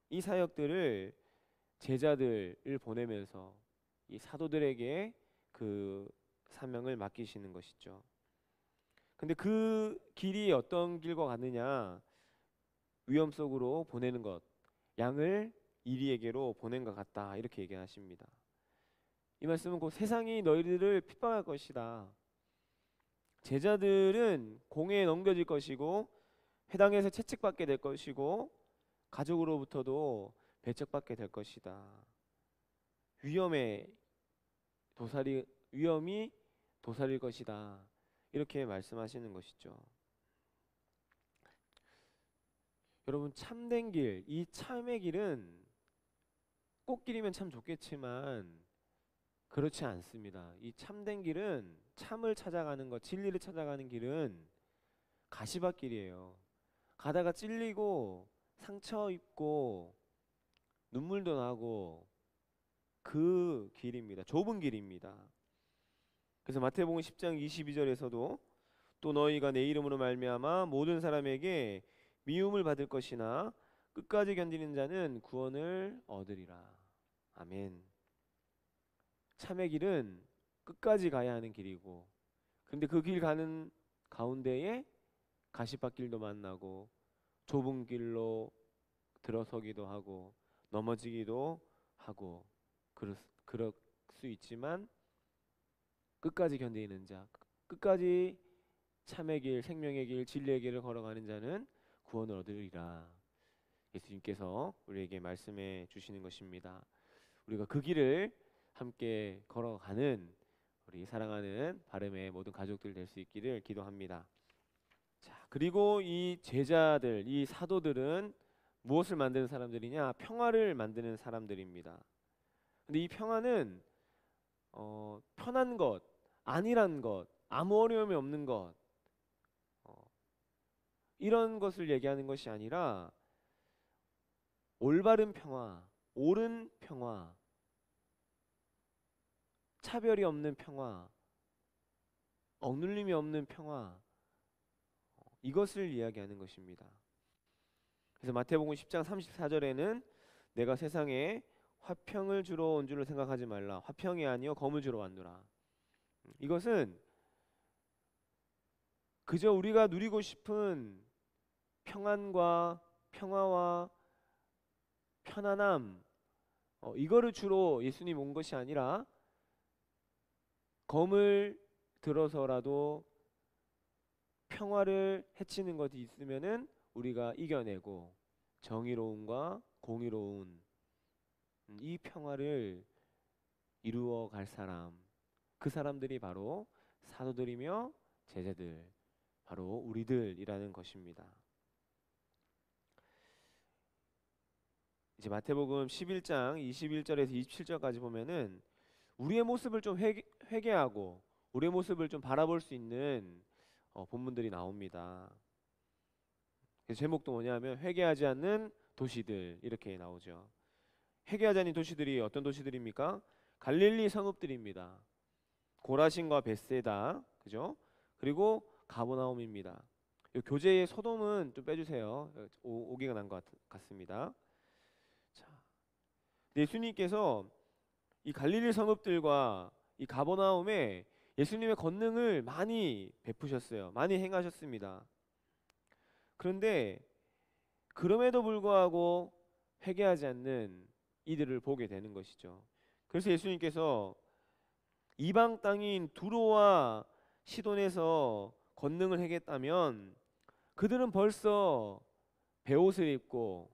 이 사역들을 제자들을 보내면서 이 사도들에게 그 사명을 맡기시는 것이죠. 근데 그 길이 어떤 길과 같느냐? 위험 속으로 보내는 것, 양을 이리에게로 보낸 것 같다, 이렇게 얘기하십니다. 이 말씀은 곧 세상이 너희들을 핍박할 것이다. 제자들은 공회에 넘겨질 것이고 회당에서 채찍받게 될 것이고 가족으로부터도 배척받게 될 것이다. 위험이 도살일 것이다, 이렇게 말씀하시는 것이죠. 여러분, 참된 길, 이 참의 길은 꽃길이면 참 좋겠지만 그렇지 않습니다. 이 참된 길은, 참을 찾아가는 것, 진리를 찾아가는 길은 가시밭길이에요. 가다가 찔리고 상처 입고 눈물도 나고 그 길입니다. 좁은 길입니다. 그래서 마태복음 10장 22절에서도 또 너희가 내 이름으로 말미암아 모든 사람에게 미움을 받을 것이나 끝까지 견디는 자는 구원을 얻으리라. 아멘. 참의 길은 끝까지 가야 하는 길이고, 근데 그 길 가는 가운데에 가시밭길도 만나고 좁은 길로 들어서기도 하고 넘어지기도 하고 그럴 수 있지만, 끝까지 견디는 자, 끝까지 참의 길, 생명의 길, 진리의 길을 걸어가는 자는 구원을 얻으리라. 예수님께서 우리에게 말씀해 주시는 것입니다. 우리가 그 길을 함께 걸어가는 우리 사랑하는 바름의 모든 가족들 될 수 있기를 기도합니다. 자, 그리고 이 제자들, 이 사도들은 무엇을 만드는 사람들이냐? 평화를 만드는 사람들입니다. 근데 이 평화는 편한 것, 안일한 것, 아무 어려움이 없는 것, 이런 것을 얘기하는 것이 아니라 올바른 평화, 옳은 평화, 차별이 없는 평화, 억눌림이 없는 평화, 이것을 이야기하는 것입니다. 그래서 마태복음 10장 34절에는 내가 세상에 화평을 주러 온 줄을 생각하지 말라. 화평이 아니요 검을 주러 왔노라. 이것은 그저 우리가 누리고 싶은 평화와 편안함, 이거를 주로 예수님 온 것이 아니라 검을 들어서라도 평화를 해치는 것이 있으면은 우리가 이겨내고 정의로움과 공의로운 이 평화를 이루어 갈 사람, 그 사람들이 바로 사도들이며 제자들, 바로 우리들이라는 것입니다. 이제 마태복음 11장 21절에서 27절까지 보면은 우리의 모습을 좀 회개하고 우리의 모습을 좀 바라볼 수 있는 본문들이 나옵니다. 그래서 제목도 뭐냐면 회개하지 않는 도시들, 이렇게 나오죠. 회개하지 않는 도시들이 어떤 도시들입니까? 갈릴리 성읍들입니다. 고라신과 벳세다, 그죠? 그리고 가버나움입니다. 이 교재의 소돔은 좀 빼주세요. 오기가 난 것 같습니다. 자, 예수님께서 이 갈릴리 성읍들과 이 가버나움에 예수님의 권능을 많이 베푸셨어요. 많이 행하셨습니다. 그런데 그럼에도 불구하고 회개하지 않는 이들을 보게 되는 것이죠. 그래서 예수님께서 이방 땅인 두로와 시돈에서 권능을 행했다면 그들은 벌써 베옷을 입고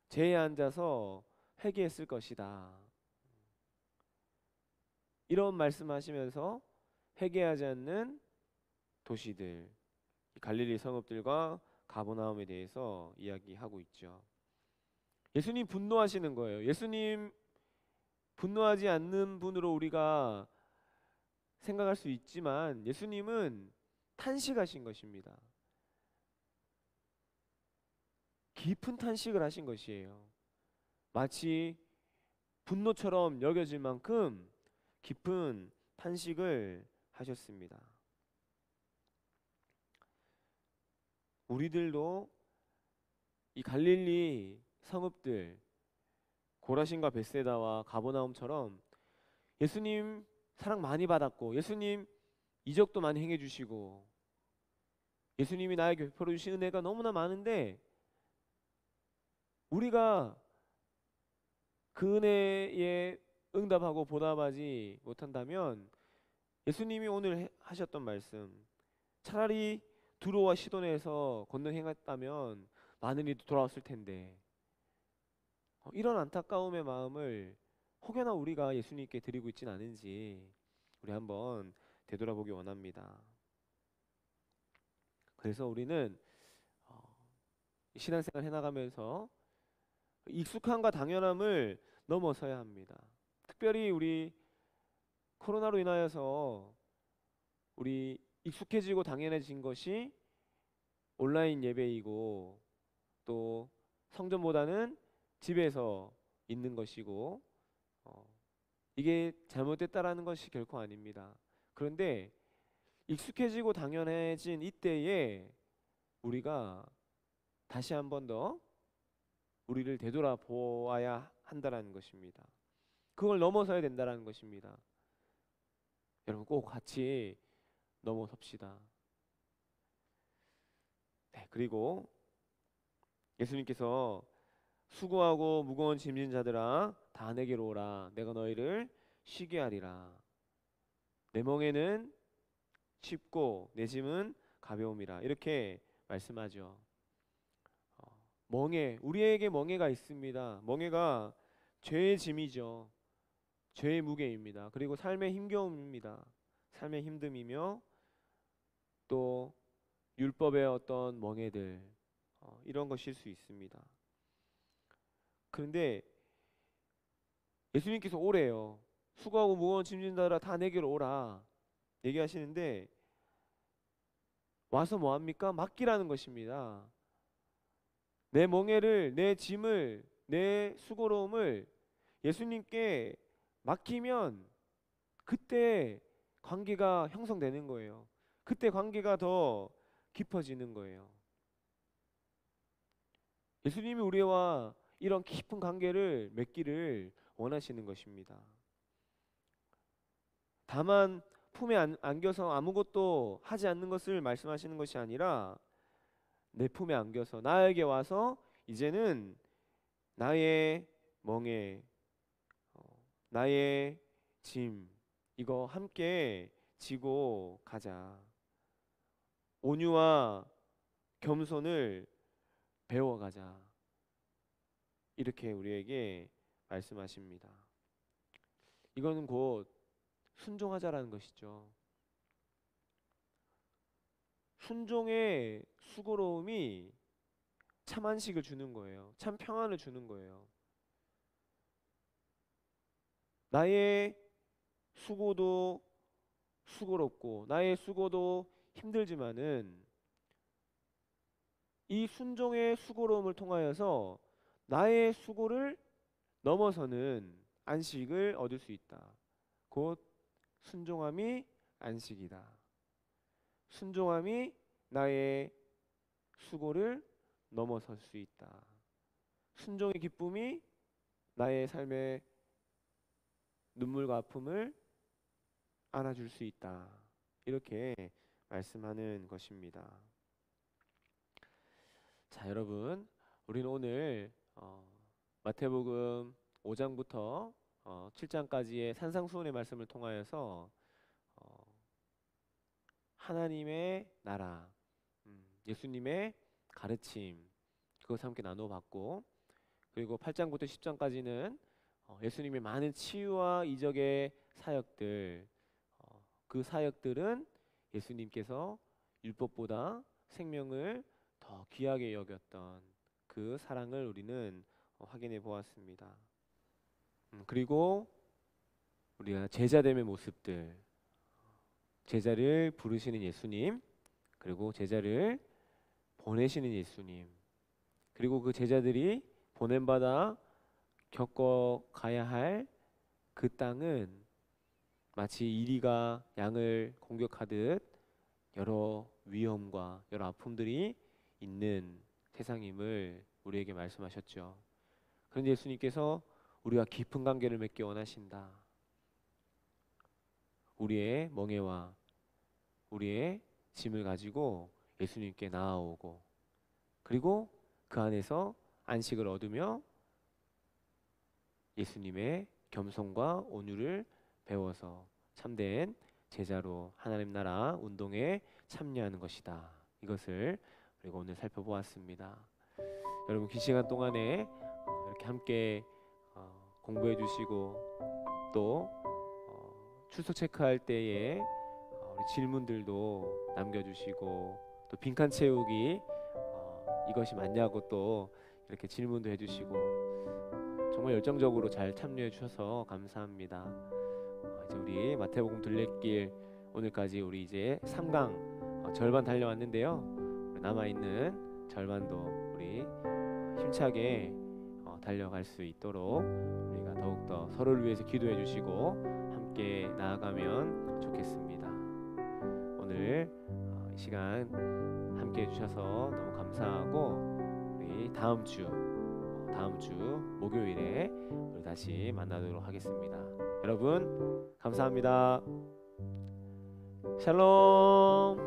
제에 앉아서 회개했을 것이다, 이런 말씀하시면서 회개하지 않는 도시들, 갈릴리 성읍들과 가버나움에 대해서 이야기하고 있죠. 예수님 분노하시는 거예요. 예수님 분노하지 않는 분으로 우리가 생각할 수 있지만 예수님은 탄식하신 것입니다. 깊은 탄식을 하신 것이에요. 마치 분노처럼 여겨질 만큼 깊은 탄식을 하셨습니다. 우리들도 이 갈릴리 성읍들 고라신과 벳세다와 가버나움처럼 예수님 사랑 많이 받았고 예수님 이적도 많이 행해 주시고 예수님이 나에게 베풀어 주신 은혜가 너무나 많은데 우리가 그 은혜에 응답하고 보답하지 못한다면 예수님이 오늘 하셨던 말씀, 차라리 두로와 시돈에서 권능 행했다면 많은 이도 돌아왔을 텐데 이런 안타까움의 마음을 혹여나 우리가 예수님께 드리고 있진 않은지 우리 한번 되돌아보기 원합니다. 그래서 우리는 신앙생활 해나가면서 익숙함과 당연함을 넘어서야 합니다. 특별히 우리 코로나로 인하여서 우리 익숙해지고 당연해진 것이 온라인 예배이고 또 성전보다는 집에서 있는 것이고 이게 잘못됐다라는 것이 결코 아닙니다. 그런데 익숙해지고 당연해진 이때에 우리가 다시 한 번 더 우리를 되돌아보아야 한다는 것입니다. 그걸 넘어서야 된다는 것입니다. 여러분 꼭 같이 넘어섭시다. 네, 그리고 예수님께서 수고하고 무거운 짐진 자들아 다 내게로 오라 내가 너희를 쉬게 하리라. 내 멍에는 쉽고 내 짐은 가벼움이라 이렇게 말씀하죠. 멍에 우리에게 멍에가 있습니다. 멍에가 죄의 짐이죠. 죄의 무게입니다. 그리고 삶의 힘겨움입니다. 삶의 힘듦이며 또 율법의 어떤 멍에들 이런 것일 수 있습니다. 그런데 예수님께서 오래요. 수고하고 무거운 짐진 자들아 다 내게로 오라 얘기하시는데 와서 뭐합니까? 맡기라는 것입니다. 내 멍에를 내 짐을 내 수고로움을 예수님께 맡기면 그때 관계가 형성되는 거예요. 그때 관계가 더 깊어지는 거예요. 예수님이 우리와 이런 깊은 관계를 맺기를 원하시는 것입니다. 다만 품에 안겨서 아무것도 하지 않는 것을 말씀하시는 것이 아니라 내 품에 안겨서 나에게 와서 이제는 나의 멍에 나의 짐 이거 함께 지고 가자. 온유와 겸손을 배워가자. 이렇게 우리에게 말씀하십니다. 이거는 곧 순종하자라는 것이죠. 순종의 수고로움이 참 안식을 주는 거예요. 참 평안을 주는 거예요. 나의 수고도 수고롭고 나의 수고도 힘들지만은 이 순종의 수고로움을 통하여서 나의 수고를 넘어서는 안식을 얻을 수 있다. 곧 순종함이 안식이다. 순종함이 나의 수고를 넘어설 수 있다. 순종의 기쁨이 나의 삶의 눈물과 아픔을 안아줄 수 있다. 이렇게 말씀하는 것입니다. 자, 여러분, 우리는 오늘 마태복음 5장부터 7장까지의 산상수훈의 말씀을 통하여서 하나님의 나라, 예수님의 가르침 그것을 함께 나눠봤고 그리고 8장부터 10장까지는 예수님의 많은 치유와 이적의 사역들 그 사역들은 예수님께서 율법보다 생명을 더 귀하게 여겼던 그 사랑을 우리는 확인해 보았습니다. 그리고 우리가 제자됨의 모습들, 제자를 부르시는 예수님, 그리고 제자를 보내시는 예수님, 그리고 그 제자들이 보냄받아 겪어가야 할 그 땅은 마치 이리가 양을 공격하듯 여러 위험과 여러 아픔들이 있는 세상임을 우리에게 말씀하셨죠. 그런데 예수님께서 우리와 깊은 관계를 맺기 원하신다. 우리의 멍에와 우리의 짐을 가지고 예수님께 나아오고, 그리고 그 안에서 안식을 얻으며 예수님의 겸손과 온유를 배워서 참된 제자로 하나님 나라 운동에 참여하는 것이다. 이것을 우리가 오늘 살펴보았습니다. 여러분 긴 시간 동안에 이렇게 함께 공부해 주시고 또 출석 체크할 때에 우리 질문들도 남겨주시고 또 빈칸 채우기 이것이 맞냐고 또 이렇게 질문도 해주시고 정말 열정적으로 잘 참여해 주셔서 감사합니다. 이제 우리 마태복음 둘레길 오늘까지 우리 이제 3강 절반 달려왔는데요. 남아있는 절반도 우리 힘차게 달려갈 수 있도록 우리가 더욱더 서로를 위해서 기도해 주시고 함께 나아가면 좋겠습니다. 오늘 이 시간 함께 해주셔서 너무 감사하고 우리 다음 주 목요일에 우리 다시 만나도록 하겠습니다. 여러분 감사합니다. 샬롬.